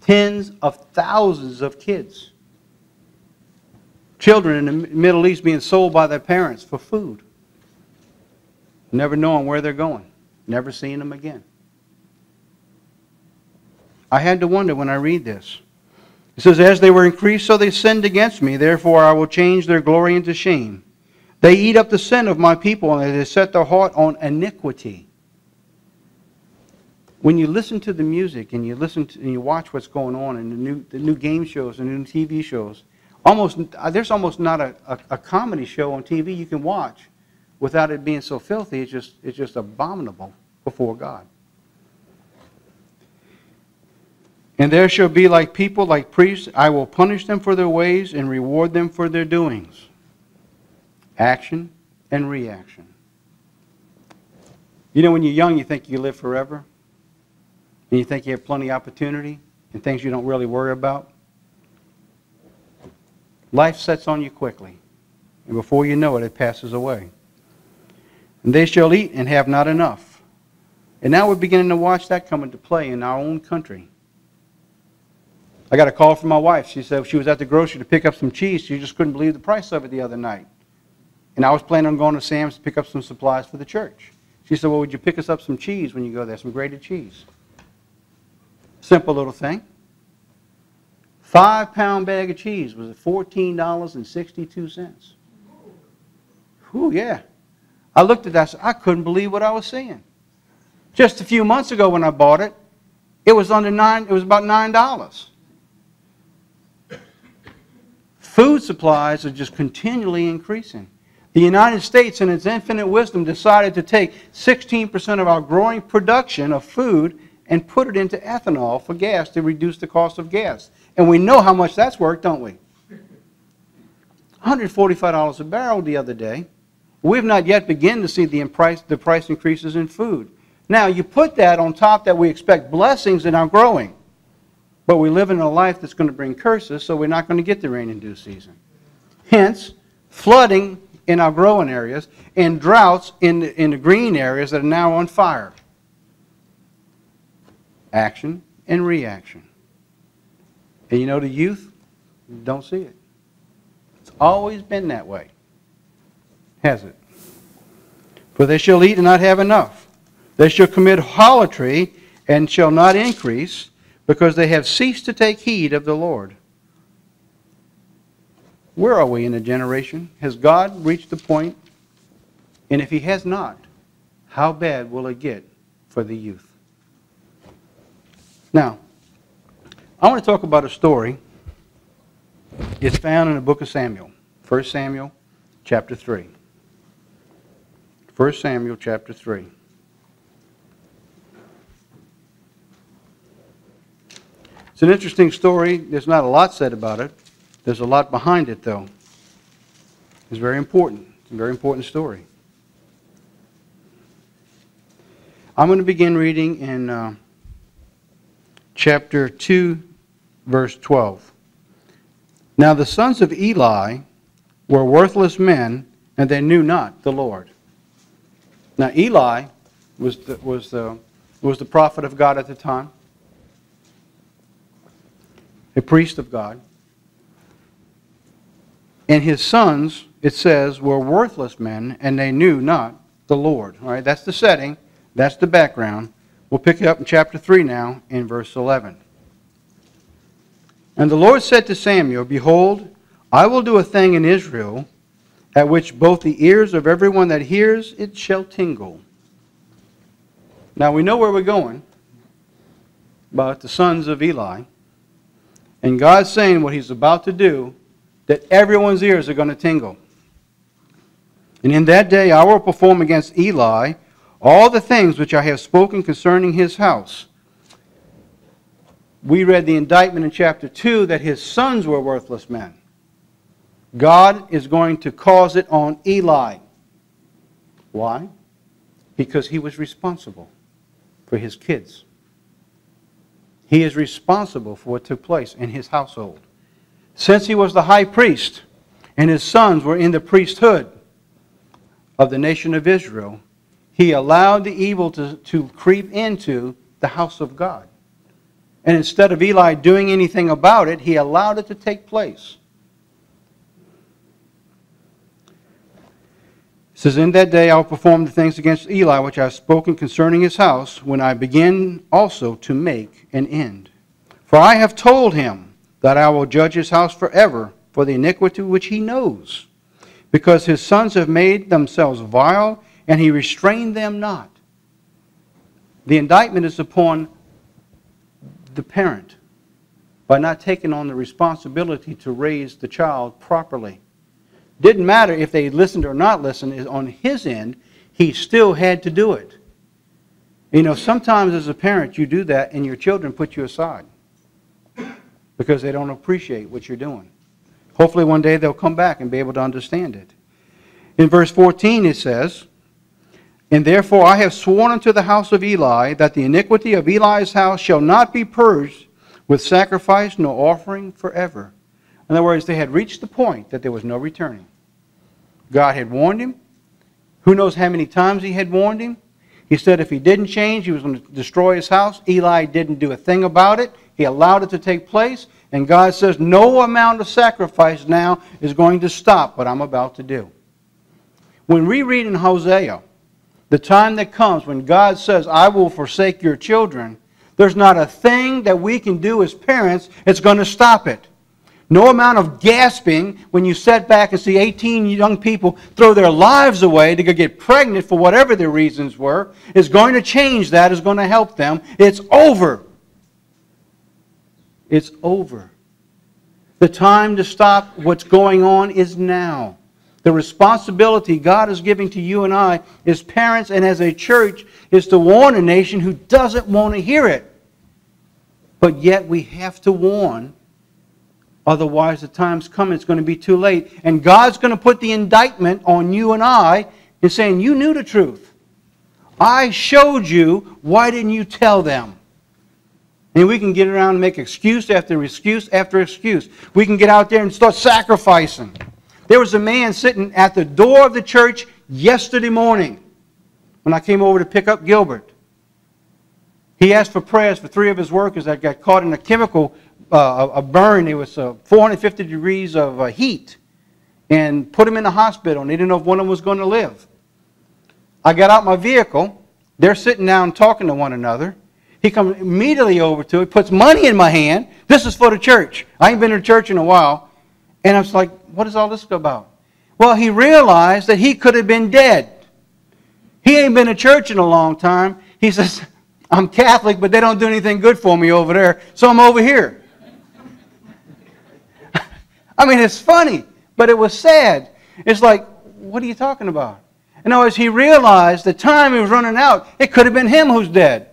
Tens of thousands of kids. Children in the Middle East being sold by their parents for food. Never knowing where they're going. Never seeing them again. I had to wonder when I read this. It says, as they were increased, so they sinned against me. Therefore I will change their glory into shame. They eat up the sin of my people, and they set their heart on iniquity. When you listen to the music and you watch what's going on in the new game shows and new TV shows, there's almost not a comedy show on TV you can watch without it being so filthy. It's just abominable before God. And there shall be like people, like priests. I will punish them for their ways and reward them for their doings. Action and reaction. You know, when you're young, you think you live forever. And you think you have plenty of opportunity and things you don't really worry about. Life sets on you quickly. And before you know it, it passes away. And they shall eat and have not enough. And now we're beginning to watch that come into play in our own country. I got a call from my wife. She said she was at the grocery to pick up some cheese. She just couldn't believe the price of it the other night. And I was planning on going to Sam's to pick up some supplies for the church. She said, well, would you pick us up some cheese when you go there, some grated cheese? Simple little thing. 5-pound bag of cheese was $14.62. Whew, yeah. I looked at that and said, I couldn't believe what I was seeing. Just a few months ago when I bought it, it was about $9. Food supplies are just continually increasing. The United States, in its infinite wisdom, decided to take 16% of our growing production of food and put it into ethanol for gas to reduce the cost of gas. And we know how much that's worked, don't we? $145 a barrel the other day. We've not yet begun to see the price increases in food. Now, you put that on top that we expect blessings in our growing. But we live in a life that's going to bring curses, so we're not going to get the rain in due season. Hence, flooding in our growing areas and droughts in the green areas that are now on fire. Action and reaction. And you know, the youth don't see it. It's always been that way. Has it? For they shall eat and not have enough. They shall commit harlotry and shall not increase, because they have ceased to take heed of the Lord. Where are we in the generation? Has God reached the point? And if He has not, how bad will it get for the youth? Now, I want to talk about a story. It's found in the book of Samuel. 1 Samuel chapter 3. 1 Samuel chapter 3. It's an interesting story. There's not a lot said about it. There's a lot behind it, though. It's very important. It's a very important story. I'm going to begin reading in chapter 2, verse 12. Now the sons of Eli were worthless men, and they knew not the Lord. Now Eli was the prophet of God at the time. A priest of God. And his sons, it says, were worthless men, and they knew not the Lord. All right, that's the setting. That's the background. We'll pick it up in chapter 3 now, in verse 11. And the Lord said to Samuel, behold, I will do a thing in Israel, at which both the ears of everyone that hears it shall tingle. Now we know where we're going, about the sons of Eli. And God's saying what He's about to do, that everyone's ears are going to tingle. And in that day I will perform against Eli all the things which I have spoken concerning his house. We read the indictment in chapter 2 that his sons were worthless men. God is going to cause it on Eli. Why? Because he was responsible for his kids. He is responsible for what took place in his household. Since he was the high priest and his sons were in the priesthood of the nation of Israel, he allowed the evil to creep into the house of God. And instead of Eli doing anything about it, he allowed it to take place. It says, in that day I will perform the things against Eli which I have spoken concerning his house, when I begin also to make an end. For I have told him that I will judge his house forever for the iniquity which he knows, because his sons have made themselves vile, and he restrained them not. The indictment is upon the parent by not taking on the responsibility to raise the child properly. Didn't matter if they listened or not listened. On his end, he still had to do it. You know, sometimes as a parent you do that and your children put you aside because they don't appreciate what you're doing. Hopefully one day they'll come back and be able to understand it. In verse 14 it says, and therefore I have sworn unto the house of Eli that the iniquity of Eli's house shall not be purged with sacrifice nor offering forever. In other words, they had reached the point that there was no returning. God had warned him. Who knows how many times he had warned him? He said if he didn't change, he was going to destroy his house. Eli didn't do a thing about it. He allowed it to take place. And God says, no amount of sacrifice now is going to stop what I'm about to do. When we read in Hosea, the time that comes when God says, I will forsake your children, there's not a thing that we can do as parents that's going to stop it. No amount of gasping when you sit back and see 18 young people throw their lives away to go get pregnant for whatever their reasons were is going to change that, is going to help them. It's over. It's over. The time to stop what's going on is now. The responsibility God is giving to you and I as parents and as a church is to warn a nation who doesn't want to hear it. But yet we have to warn. Otherwise, the time's coming, it's going to be too late. And God's going to put the indictment on you and I in saying, you knew the truth. I showed you, why didn't you tell them? And we can get around and make excuse after excuse after excuse. We can get out there and start sacrificing. There was a man sitting at the door of the church yesterday morning when I came over to pick up Gilbert. He asked for prayers for 3 of his workers that got caught in a chemical a burn. It was 450 degrees of heat, and put them in the hospital, and they didn't know if one of them was going to live. I got out my vehicle. They're sitting down talking to one another. He comes immediately over to it, puts money in my hand. This is for the church. I ain't been to church in a while. And I was like, what is all this about? Well, he realized that he could have been dead. He ain't been to church in a long time. He says, I'm Catholic, but they don't do anything good for me over there, so I'm over here. I mean, it's funny, but it was sad. It's like, what are you talking about? In other words, he realized the time he was running out, it could have been him who's dead.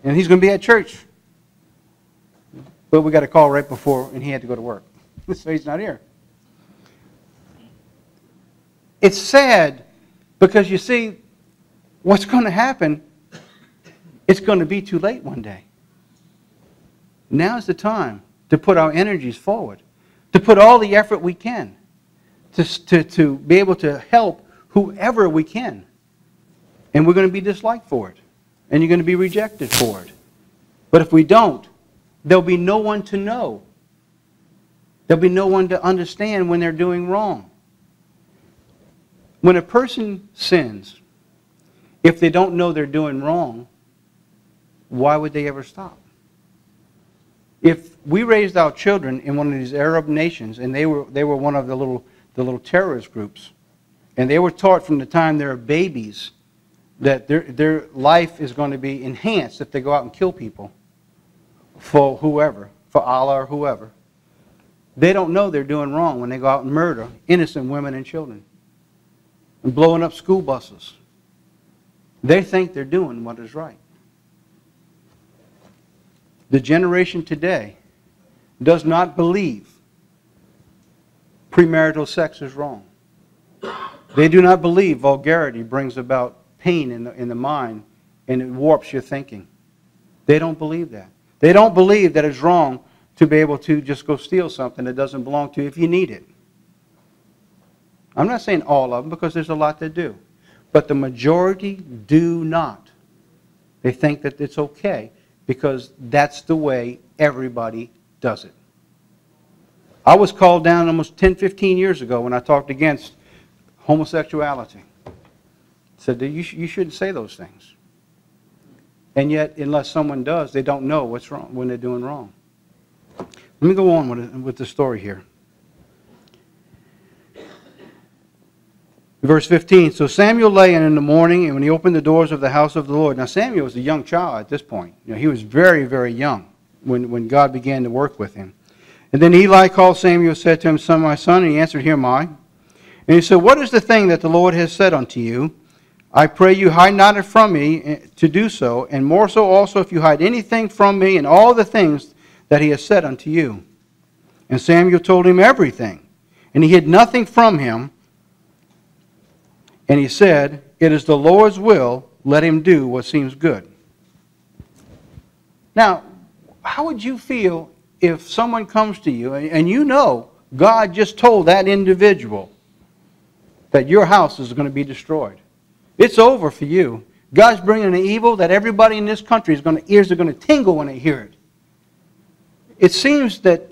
And he's going to be at church. But we got a call right before, and he had to go to work. So he's not here. It's sad because you see, what's going to happen, it's going to be too late one day. Now's the time to put our energies forward, to put all the effort we can, to be able to help whoever we can. And we're going to be disliked for it, and you're going to be rejected for it. But if we don't, there'll be no one to know. There'll be no one to understand when they're doing wrong. When a person sins, if they don't know they're doing wrong, why would they ever stop? If we raised our children in one of these Arab nations, and they were one of the little terrorist groups, and they were taught from the time they were babies that their life is going to be enhanced if they go out and kill people for whoever, for Allah or whoever. They don't know they're doing wrong when they go out and murder innocent women and children and blowing up school buses. They think they're doing what is right. The generation today does not believe premarital sex is wrong. They do not believe vulgarity brings about pain in the mind and it warps your thinking. They don't believe that. They don't believe that it's wrong to be able to just go steal something that doesn't belong to you if you need it. I'm not saying all of them because there's a lot that do. But the majority do not. They think that it's okay because that's the way everybody does it. I was called down almost 10, 15 years ago when I talked against homosexuality. Said that you shouldn't say those things. And yet, unless someone does, they don't know what's wrong when they're doing wrong. Let me go on with the story here. Verse 15, so Samuel lay in the morning, and when he opened the doors of the house of the Lord. Now Samuel was a young child at this point. He was very, very young when God began to work with him. And then Eli called Samuel and said to him, Son, my son, and he answered, Here am I. And he said, What is the thing that the Lord has said unto you? I pray you hide not it from me to do so, and more so also if you hide anything from me and all the things that he has said unto you. And Samuel told him everything, and he hid nothing from him. And he said, It is the Lord's will, let him do what seems good. Now, how would you feel if someone comes to you and you know God just told that individual that your house is going to be destroyed? It's over for you. God's bringing an evil that everybody in this country ears are going to tingle when they hear it. It seems that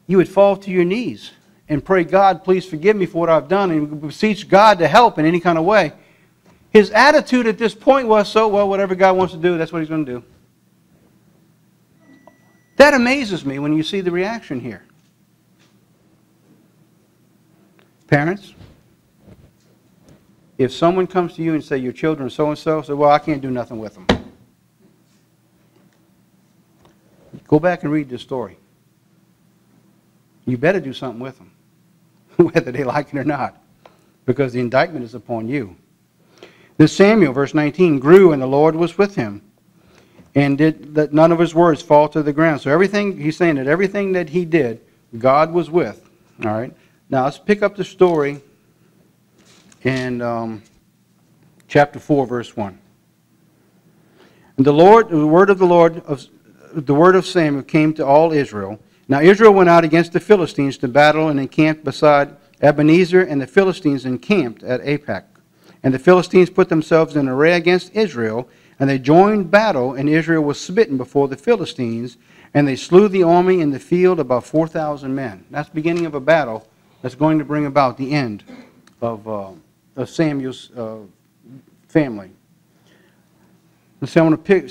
you would fall to your knees and pray, God, please forgive me for what I've done, and beseech God to help in any kind of way. His attitude at this point was, whatever God wants to do, that's what he's going to do. That amazes me when you see the reaction here. Parents, if someone comes to you and say your children are so-and-so, say, I can't do nothing with them. Go back and read this story. You better do something with them, whether they like it or not, because the indictment is upon you. Then Samuel, verse 19, grew, and the Lord was with him, and did let none of his words fall to the ground. So everything, he's saying that everything that he did, God was with. All right. Now let's pick up the story in chapter 4, verse 1. And the word of Samuel came to all Israel. Now Israel went out against the Philistines to battle and encamped beside Ebenezer, and the Philistines encamped at Aphek. And the Philistines put themselves in array against Israel, and they joined battle, and Israel was smitten before the Philistines, and they slew the army in the field, about 4,000 men. That's the beginning of a battle that's going to bring about the end of Samuel's family. So I want to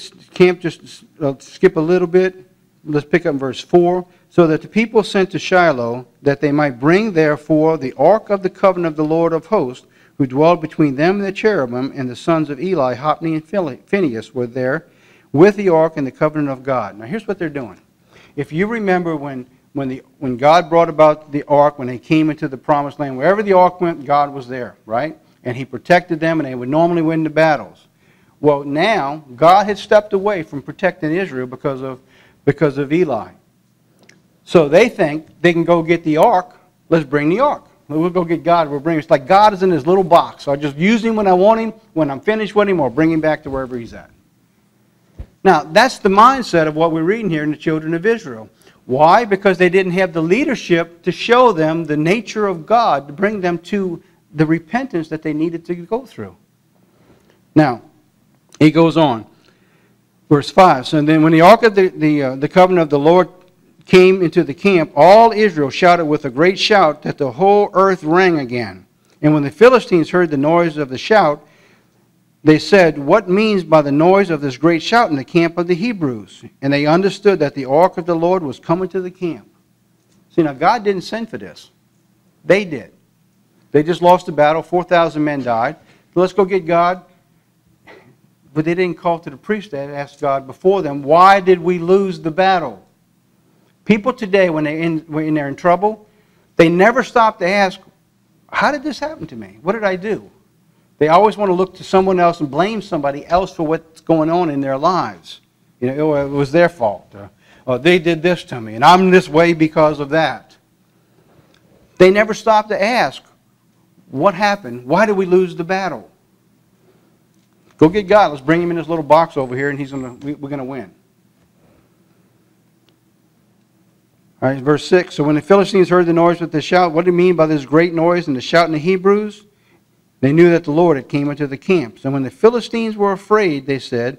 skip a little bit. Let's pick up verse 4. So that the people sent to Shiloh, that they might bring therefore the ark of the covenant of the Lord of hosts, who dwelled between them and the cherubim, and the sons of Eli, Hophni and Phinehas, were there with the ark and the covenant of God. Now here's what they're doing. If you remember when God brought about the ark, when they came into the promised land, wherever the ark went, God was there, right? And he protected them, and they would normally win the battles. Well, now God had stepped away from protecting Israel because of Eli. So they think they can go get the ark. Let's bring the ark. We'll go get God. We'll bring. It's like God is in his little box. So I just use him when I want him. When I'm finished with him, or bring him back to wherever he's at. Now that's the mindset of what we're reading here in the children of Israel. Why? Because they didn't have the leadership to show them the nature of God, to bring them to the repentance that they needed to go through. Now, he goes on. Verse 5. So then when the ark of the covenant of the Lord came into the camp, all Israel shouted with a great shout that the whole earth rang again. And when the Philistines heard the noise of the shout, they said, What means by the noise of this great shout in the camp of the Hebrews? And they understood that the ark of the Lord was coming to the camp. See, now God didn't send for this. They did. They just lost the battle. 4,000 men died. So let's go get God. But they didn't call to the priest. They asked God before them, why did we lose the battle? People today, when they're in trouble, they never stop to ask, how did this happen to me? What did I do? They always want to look to someone else and blame somebody else for what's going on in their lives. It was their fault. Or they did this to me, and I'm this way because of that. They never stop to ask, what happened? Why did we lose the battle? Go get God. Let's bring him in this little box over here, and we're going to win. All right, verse 6. So when the Philistines heard the noise with the shout, what do you mean by this great noise and the shout in the Hebrews? They knew that the Lord had came into the camp. So when the Philistines were afraid, they said,